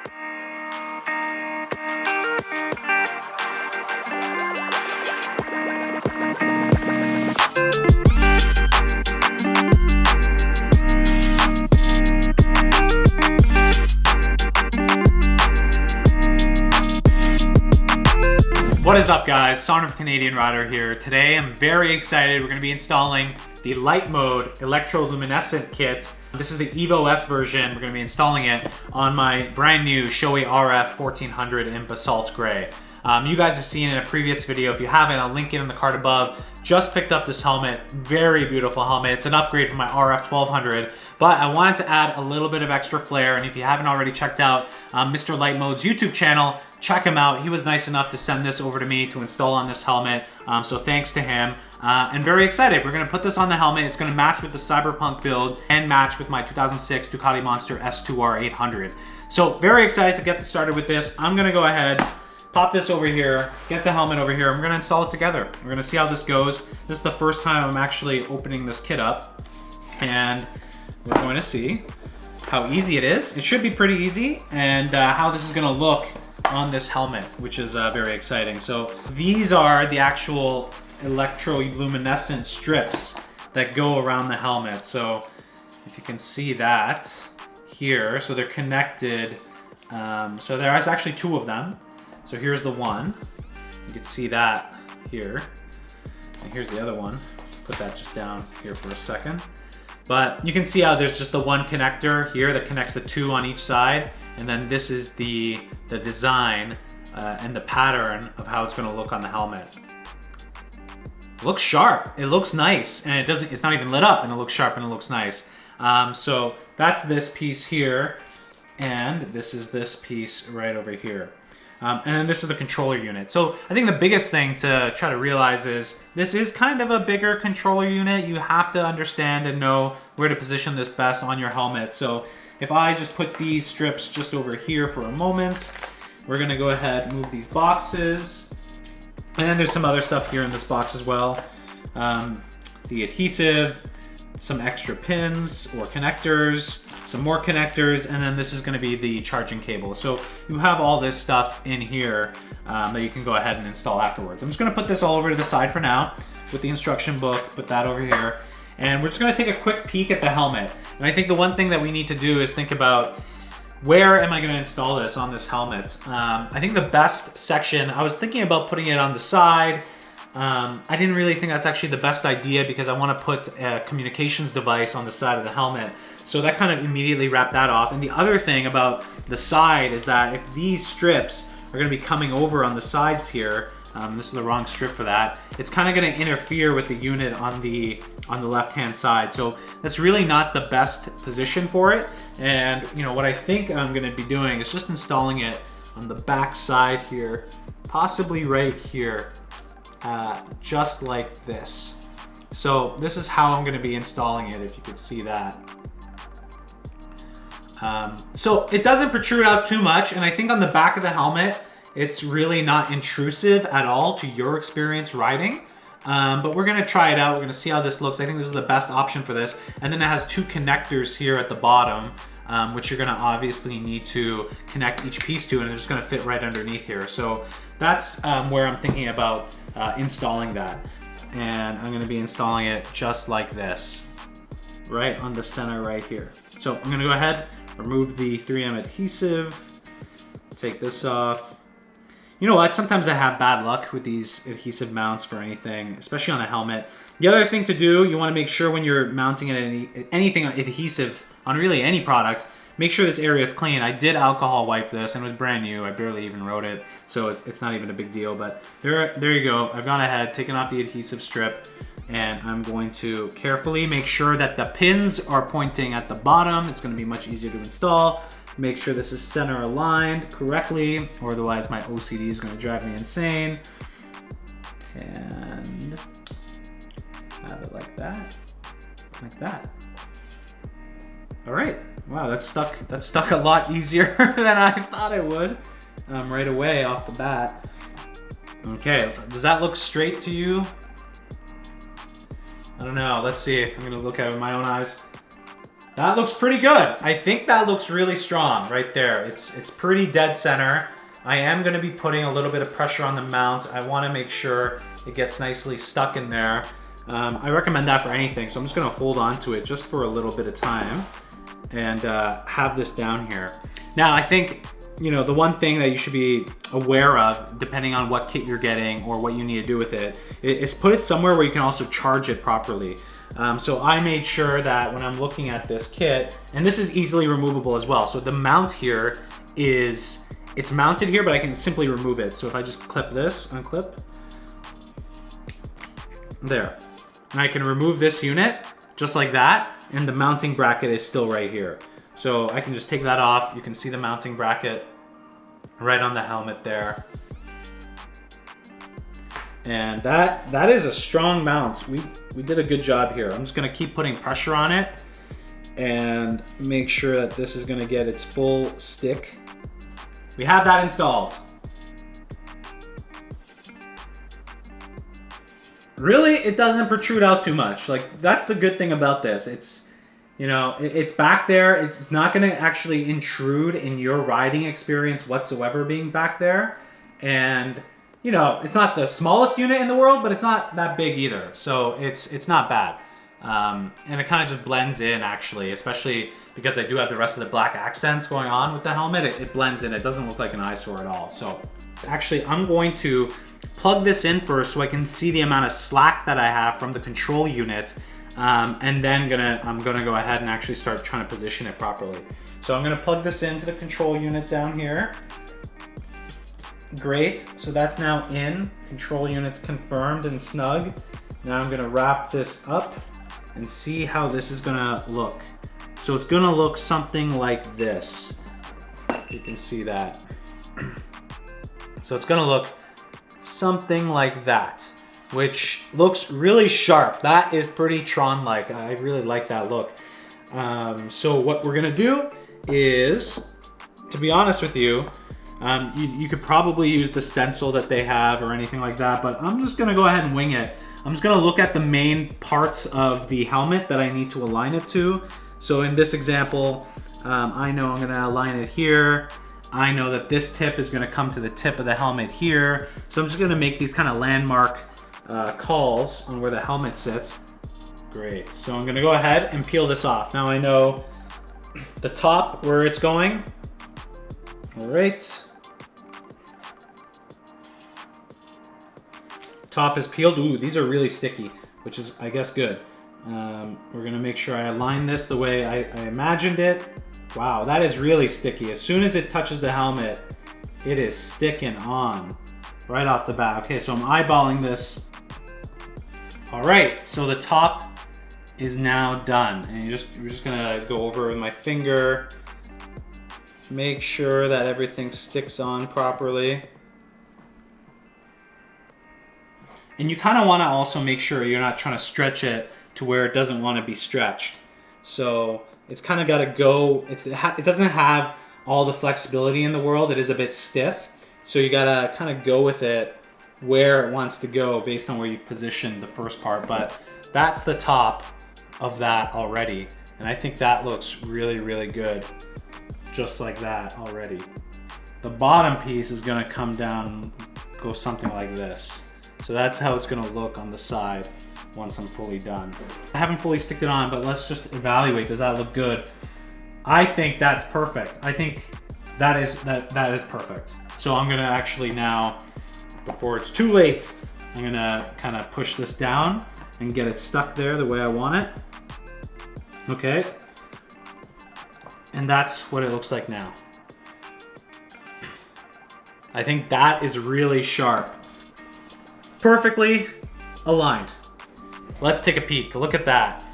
What is up, guys? Son of Canadian Rider here. Today I'm very excited. We're going to be installing the Light Mode electroluminescent kit. This is the Evo S version. We're going to be installing it on my brand new Shoei RF 1400 in basalt gray. You guys have seen in a previous video. If you haven't, I'll link it in the card above. Just picked up this helmet. Very beautiful helmet. It's an upgrade from my RF 1200, but I wanted to add a little bit of extra flair. And if you haven't already checked out Mr. Light Mode's YouTube channel, check him out. He was nice enough to send this over to me to install on this helmet. So thanks to him. And very excited. We're gonna put this on the helmet. It's gonna match with the Cyberpunk build and match with my 2006 Ducati Monster S2R 800. So very excited to get this started with this. I'm gonna go ahead, pop this over here, get the helmet over here, and we're gonna install it together. We're gonna see how this goes. This is the first time I'm actually opening this kit up, and we're going to see how easy it is. It should be pretty easy, and how this is gonna look on this helmet, which is very exciting. So these are the actual electroluminescent strips that go around the helmet. So if you can see that here, so they're connected. So there is actually two of them. So here's the one. You can see that here. And here's the other one. Put that just down here for a second. But you can see how there's just the one connector here that connects the two on each side. And then this is the design and the pattern of how it's gonna look on the helmet. It looks sharp, it looks nice, and it's not even lit up, and it looks sharp and it looks nice. So that's this piece here, and this is this piece right over here. And then this is the controller unit. So I think the biggest thing to try to realize is this is kind of a bigger controller unit. You have to understand and know where to position this best on your helmet. So if I just put these strips just over here for a moment, we're gonna go ahead and move these boxes. And then there's some other stuff here in this box as well. The adhesive, some extra pins or connectors, some more connectors, and then this is gonna be the charging cable. So you have all this stuff in here that you can go ahead and install afterwards. I'm just gonna put this all over to the side for now with the instruction book, put that over here. And we're just gonna take a quick peek at the helmet. And I think the one thing that we need to do is think about, where am I gonna install this on this helmet? I think the best section, I was thinking about putting it on the side. I didn't really think that's actually the best idea because I wanna put a communications device on the side of the helmet. So that kind of immediately wrapped that off. And the other thing about the side is that if these strips are gonna be coming over on the sides here, this is the wrong strip for that, it's kind of going to interfere with the unit on the left hand side. So that's really not the best position for it. And you know what I think I'm going to be doing is just installing it on the back side here, possibly right here, just like this. So this is how I'm going to be installing it, if you could see that. So it doesn't protrude out too much, and I think on the back of the helmet it's really not intrusive at all to your experience riding. But we're gonna try it out. We're gonna see how this looks. I think this is the best option for this. And then it has two connectors here at the bottom, which you're gonna obviously need to connect each piece to, and they're just gonna fit right underneath here. So that's where I'm thinking about installing that. And I'm gonna be installing it just like this, right on the center right here. So I'm gonna go ahead, remove the 3M adhesive, take this off. You know what, sometimes I have bad luck with these adhesive mounts for anything, especially on a helmet. The other thing to do, you wanna make sure when you're mounting anything adhesive on really any products, make sure this area is clean. I did alcohol wipe this and it was brand new. I barely even wrote it, so it's not even a big deal, but there you go. I've gone ahead, taken off the adhesive strip, and I'm going to carefully make sure that the pins are pointing at the bottom. It's gonna be much easier to install. Make sure this is center aligned correctly, or otherwise my OCD is gonna drive me insane. And have it like that, like that. All right, wow, that's stuck a lot easier than I thought it would right away off the bat. Okay, does that look straight to you? I don't know, let's see. I'm gonna look at it with my own eyes. That looks pretty good. I think that looks really strong right there. It's pretty dead center. I am gonna be putting a little bit of pressure on the mount. I wanna make sure it gets nicely stuck in there. I recommend that for anything, so I'm just gonna hold on to it just for a little bit of time and have this down here. Now, I think, you know, the one thing that you should be aware of, depending on what kit you're getting or what you need to do with it, is put it somewhere where you can also charge it properly. So I made sure that when I'm looking at this kit, and this is easily removable as well. So the mount here is, it's mounted here, but I can simply remove it. So if I just clip this, unclip, there. And I can remove this unit just like that, and the mounting bracket is still right here. So I can just take that off. You can see the mounting bracket right on the helmet there. And that is a strong mount. We did a good job here. I'm just gonna keep putting pressure on it and make sure that this is gonna get its full stick. We have that installed. Really, it doesn't protrude out too much. Like, that's the good thing about this. It's, you know, it's back there. It's not gonna actually intrude in your riding experience whatsoever being back there. And, you know, it's not the smallest unit in the world, but it's not that big either. So it's not bad. And it kind of just blends in, actually, especially because I do have the rest of the black accents going on with the helmet. It blends in. It doesn't look like an eyesore at all. So actually, I'm going to plug this in first so I can see the amount of slack that I have from the control unit. And then I'm gonna go ahead and actually start trying to position it properly. So I'm gonna plug this into the control unit down here. Great, so that's now in. Control unit's confirmed and snug. Now I'm gonna wrap this up and see how this is gonna look. So it's gonna look something like this. You can see that. So it's gonna look something like that, which looks really sharp. That is pretty Tron-like. I really like that look. So what we're gonna do is, to be honest with you, you could probably use the stencil that they have or anything like that, but I'm just gonna go ahead and wing it. I'm just gonna look at the main parts of the helmet that I need to align it to. So in this example, I know I'm gonna align it here. I know that this tip is gonna come to the tip of the helmet here. So I'm just gonna make these kind of landmark calls on where the helmet sits. Great, so I'm gonna go ahead and peel this off. Now I know the top where it's going. All right. Top is peeled. Ooh, these are really sticky, which is, I guess, good. We're gonna make sure I align this the way I imagined it. Wow, that is really sticky. As soon as it touches the helmet, it is sticking on right off the bat. Okay, so I'm eyeballing this. All right, so the top is now done. And we're just gonna go over with my finger, make sure that everything sticks on properly. And you kind of want to also make sure you're not trying to stretch it to where it doesn't want to be stretched. So it's kind of got to go, it doesn't have all the flexibility in the world. It is a bit stiff. So you got to kind of go with it where it wants to go based on where you've positioned the first part. But that's the top of that already. And I think that looks really, really good. Just like that already. The bottom piece is going to come down, go something like this. So that's how it's gonna look on the side once I'm fully done. I haven't fully sticked it on, but let's just evaluate. Does that look good? I think that's perfect. I think that is perfect. So I'm gonna actually now, before it's too late, I'm gonna kind of push this down and get it stuck there the way I want it. Okay. And that's what it looks like now. I think that is really sharp. Perfectly aligned. Let's take a peek. Look at that.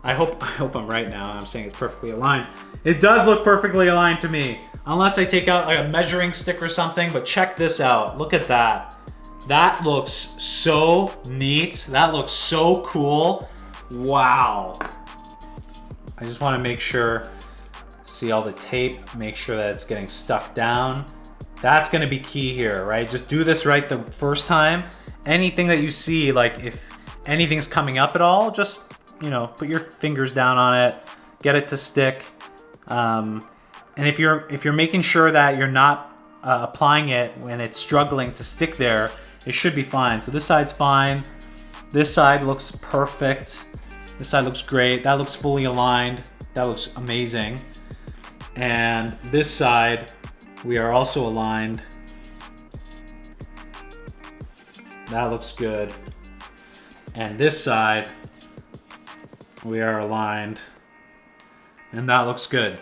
I hope I'm right now. I'm saying it's perfectly aligned. It does look perfectly aligned to me. Unless I take out like a measuring stick or something, but check this out. Look at that. That looks so neat. That looks so cool. Wow. I just want to make sure, see all the tape, make sure that it's getting stuck down. That's gonna be key here, right? Just do this right the first time. Anything that you see, like if anything's coming up at all, just, you know, put your fingers down on it, get it to stick. And if you're making sure that you're not applying it when it's struggling to stick there, it should be fine. So this side's fine. This side looks perfect. This side looks great. That looks fully aligned. That looks amazing. And this side, we are also aligned. That looks good. And this side, we are aligned. And that looks good.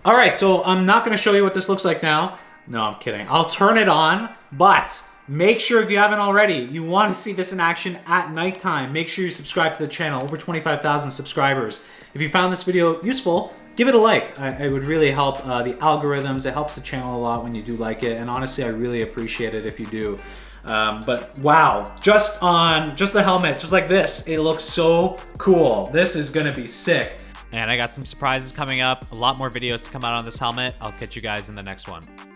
All right, so I'm not gonna show you what this looks like now. No, I'm kidding. I'll turn it on, but make sure if you haven't already, you wanna see this in action at nighttime, make sure you subscribe to the channel, over 25,000 subscribers. If you found this video useful, give it a like. It would really help the algorithms. It helps the channel a lot when you do like it, and honestly, I really appreciate it if you do. But wow, just the helmet, just like this, it looks so cool. This is gonna be sick. And I got some surprises coming up, a lot more videos to come out on this helmet. I'll catch you guys in the next one.